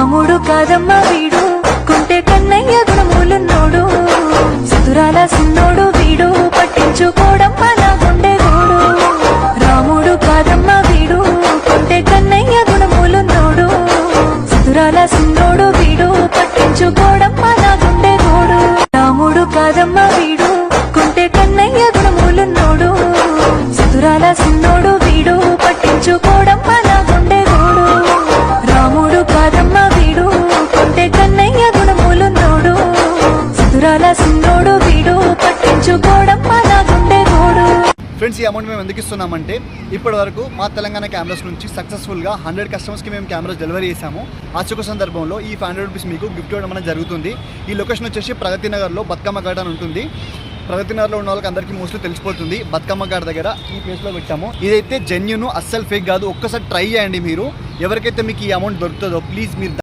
రాముడు కాదమ్మ వీడు కొంటే కన్నయ్య గుణములున్నోడు సుతురాల సిన్నోడు వీడు పట్టించుకోడమ్మ నా గుండె గోడు రాముడు కాదమ్మ వీడు కొంటే కన్నయ్య గుణములున్నోడు సుతురాల సిన్నోడు వీడు పట్టించుకోడమ్మ నా గుండె గోడు రాముడు కాదమ్మ వీడు కొంటే కన్నయ్య గుణములున్నోడు సుతురాల సిన్నోడు వీడు పట్టించుకోడమ్మ నా గుండె గోడు రాముడు కాదమ్మ వీడు కొంటే కన్నయ్య గుణములున్నోడు సుతురాల సిన్నోడు వీడు పట్టించుకోడమ్మ నా గుండె గోడు. ఫ్రెండ్స్, ఈ అమౌంట్ మేము ఎందుకు ఇస్తున్నామంటే ఇప్పటి వరకు మా తెలంగాణ కెమెరాస్ నుంచి సక్సెస్ఫుల్గా 100 కస్టమర్స్కి మేము కెమెరాస్ డెలివరీ చేసాము. ఆ శుభ సందర్భంలో ఈ 500 రూపీస్ మీకు గిఫ్ట్ ఇవ్వడం అనేది జరుగుతుంది. ఈ లొకేషన్ వచ్చేసి ప్రగతి నగర్లో బతుకమ్మ ఘాట్ అని ఉంటుంది. ప్రగతి నగర్లో ఉన్న వాళ్ళకి అందరికీ మోస్ట్లీ తెలిసిపోతుంది. బతుకమ్మ ఘాట్ దగ్గర ఈ ప్లేస్లో పెట్టాము. ఇదైతే జెన్యూన్, అస్సలు ఫేక్ కాదు. ఒక్కసారి ట్రై చేయండి. మీరు ఎవరికైతే మీకు ఈ అమౌంట్ దొరుకుతుందో ప్లీజ్ మీరు